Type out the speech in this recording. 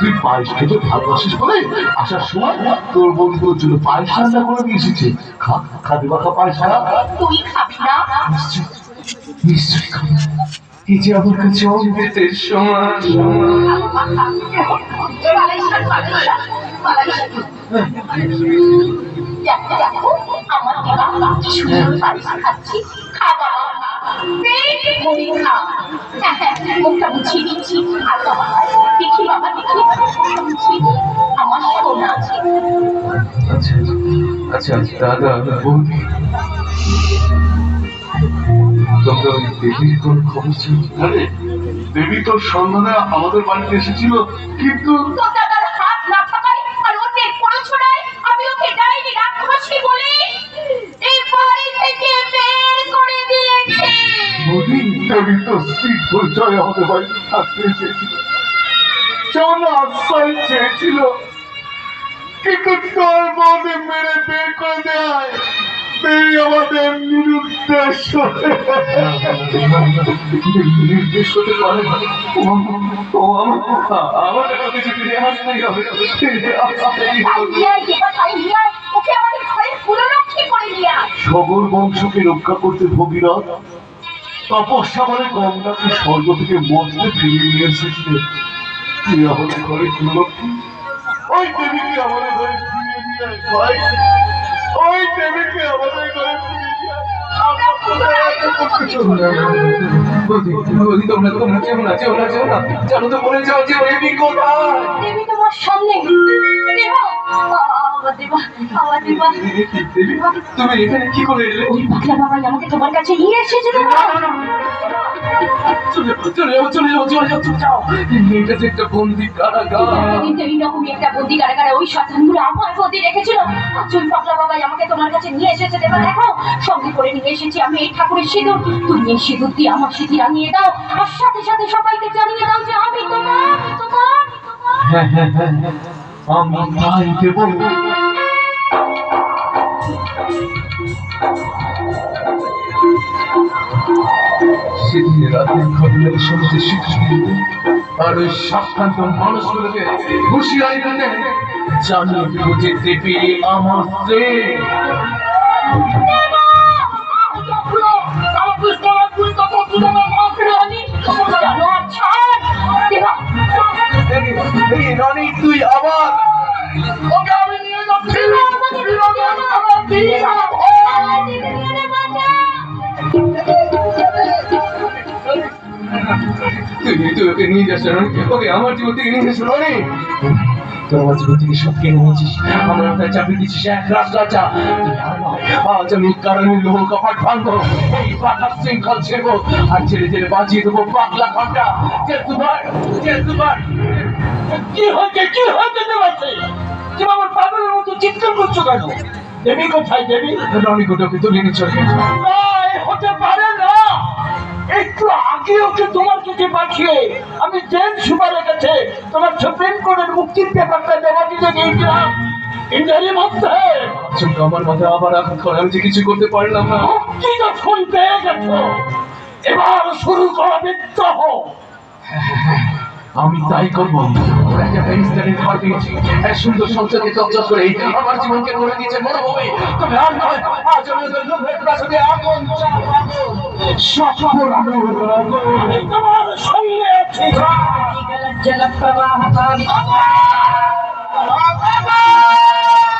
তুই পায়েস খেতে ভালোবাসিস বলে আসার সময় তোর বন্ধুর জন্য পায়েস রান্না করে দিয়ে এসেছে। খা খা দেবা, খা পায়েস খা। তুই খাবি না? নিশ্চয়ই খাবি। এই যে আমার কাছে অমৃতের সমান। আমার বাবা কি সুন্দর পায়েস খাচ্ছি। খা বাবা, পেট ভরে খা। মুখটা মুছিয়ে দিচ্ছি। আর বাবা দেখি, বাবা দেখি, আমার সোনা আছে। আচ্ছা আচ্ছা দাদা বৌদি, তোমরা ওই দেবীর কোন খবর ছিল? আরে দেবী তোর সন্ধানে আমাদের বাড়িতে এসেছিল, কিন্তু দাদার হাত না থাকায় আর অন্যের পড়াশোনায় আমি ওকে ডাইনি রাক্ষসী বলে এই বাড়ি থেকে বের করে দিয়েছি। বৌদি, দেবী তো স্ত্রী পরিচয় আমাদের বাড়িতে থাকতে চেয়েছিল, সামান্য আশ্রয় চেয়েছিল, কিন্তু তোর বৌদি মেরে বের করে দেয়। দেবী আমাদের নিরুদ্দেশ হতে পারে। আমাদের কিছু ফিরে আসতেই হবে। সবর বংশকে রক্ষা করতে ভগীরথ তপস্যা বলে গঙ্গাকে স্বর্গ থেকে মরতে ফিরিয়ে নিয়ে এসেছিল। তুই আমাদের ঘরে কুলক্ষী, ওই দেবীকে আমাদের ঘরে ফিরিয়ে নিয়ে আয় ভাই। ওই দেবীকে আমাদের ঘরে ফিরিয়ে নিয়ে আয়। তোমরা যেও না, জানো তো বলে যাও যে দেবী কোথায়? দেবী তোমার সামনে। তুমি এখানে কি করে এলে? ওই পাগলা বাবাই আমাকে তোমার কাছে নিয়ে এসেছিল। এটা যে একটা বন্দি কারাগার। এইরকমই একটা বন্দি কারাগারে ওই শয়তানগুলো আমার বন্দি রেখেছিল। আজ ওই পাগলা বাবাই আমাকে তোমার কাছে নিয়ে এসেছে। দেবা দেখো, সঙ্গে করে নিয়ে এসেছি আমি এই ঠাকুরের সিঁদুর। তুমি এই সিঁদুর দিয়ে আমার সিঁথি রাঙিয়ে দাও, আর সাথে সাথে সবাইকে জানিয়ে দাও যে আমি তোমার। হ্যাঁ হ্যাঁ হ্যাঁ, আমি তাই দেব। সেদিন রাতের ঘটনার সমস্ত শিক্ষাগুলোকে আর ওই সাক্ষান্ত মানুষগুলোকে হুঁশিয়ারি দিতে জানিয়ে দেব যে দেবী আমার স্ত্রী। রানী তুই আবার ওকে আমি নিয়ে যাচ্ছি। তুই ওকে নিয়ে যাস রানী, ওকে আমার জীবন থেকে নিয়ে যাস রানী। তোর আমার জীবন থেকে সব কেড়ে নিয়েছিস, আমার মাথায় চাপিয়ে দিচ্ছিস এক রাজরাজা। আজ আমি কারণে লোহ কপাট ভাঙবো, এই পাখার শৃঙ্খল ছেড়বো, আর ছেড়ে ছেড়ে বাজিয়ে দেবো পাগলা ঘন্টা। কি হয়েছে দেবাছে? তুমি আমার পাগলের মতো চিৎকার করছো কেন? দেবী কোথায়? দেবী রানী গোটাকে তুলে নিয়ে চলে গেছে। হতে পারে না। একটু আগে ওকে তোমার কাছে পাঠিয়ে আমি জেল সুপারের কাছে তোমার সুপ্রিম কোর্টের মুক্তির পেপারটা দেওয়া দিতে গিয়েছিলাম। ইন্টারিম মধ্যে আমার মাথায় আবার আঘাত করে, আমি যে কিছু করতে পারলাম না। মুক্তি যখন পেয়ে গেছো, এবার শুরু করা বিদ্রোহ। আমি তাই করবো। একটা ব্যারিস্টারের ঘর পেয়েছি, এক সুন্দর সংসারকে চকচক করে আমার জীবনকে করে দিয়েছে মনোভূমি। তবে আর নয়, আজ আমি ওদের লোভের প্রাসাদে আগুন তোমার সঙ্গে আছি। জল প্রবাহ